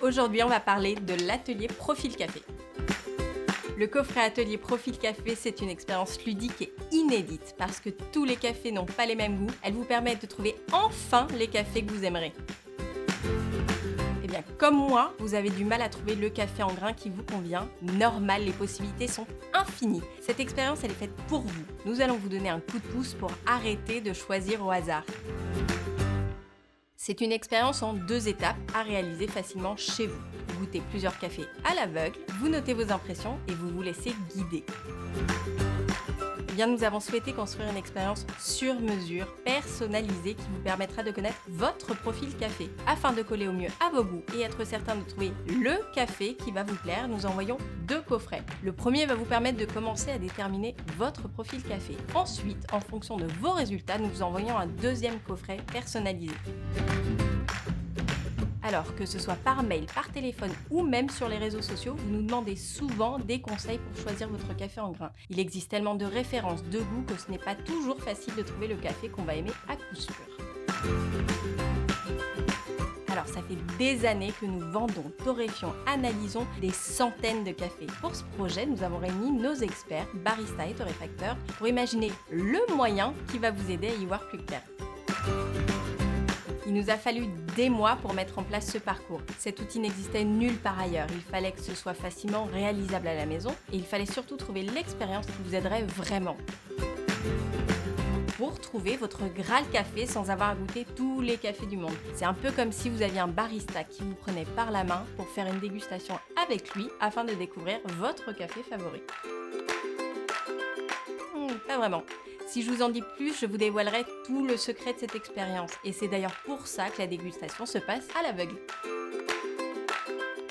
Aujourd'hui, on va parler de l'atelier Profil Café. Le coffret atelier Profil Café, c'est une expérience ludique et inédite parce que tous les cafés n'ont pas les mêmes goûts. Elle vous permet de trouver enfin les cafés que vous aimerez. Eh bien, comme moi, vous avez du mal à trouver le café en grains qui vous convient. Normal, les possibilités sont infinies. Cette expérience, elle est faite pour vous. Nous allons vous donner un coup de pouce pour arrêter de choisir au hasard. C'est une expérience en 2 étapes à réaliser facilement chez vous. Vous goûtez plusieurs cafés à l'aveugle, vous notez vos impressions et vous vous laissez guider. Eh bien, nous avons souhaité construire une expérience sur mesure, personnalisée, qui vous permettra de connaître votre profil café. Afin de coller au mieux à vos goûts et être certain de trouver le café qui va vous plaire, nous envoyons 2 coffrets. Le premier va vous permettre de commencer à déterminer votre profil café. Ensuite, en fonction de vos résultats, nous vous envoyons un 2e coffret personnalisé. Alors, que ce soit par mail, par téléphone ou même sur les réseaux sociaux, vous nous demandez souvent des conseils pour choisir votre café en grains. Il existe tellement de références, de goûts, que ce n'est pas toujours facile de trouver le café qu'on va aimer à coup sûr. Alors, ça fait des années que nous vendons, torréfions, analysons des centaines de cafés. Pour ce projet, nous avons réuni nos experts, baristas et torréfacteurs, pour imaginer le moyen qui va vous aider à y voir plus clair. Il nous a fallu des mois pour mettre en place ce parcours. Cet outil n'existait nulle part ailleurs. Il fallait que ce soit facilement réalisable à la maison et il fallait surtout trouver l'expérience qui vous aiderait vraiment. Pour trouver votre Graal café sans avoir à goûter tous les cafés du monde. C'est un peu comme si vous aviez un barista qui vous prenait par la main pour faire une dégustation avec lui afin de découvrir votre café favori. Pas vraiment. Si je vous en dis plus, je vous dévoilerai tout le secret de cette expérience. Et c'est d'ailleurs pour ça que la dégustation se passe à l'aveugle.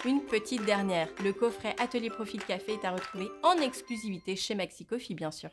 Une petite dernière, le coffret Atelier Profil Café est à retrouver en exclusivité chez Maxi Coffee, bien sûr.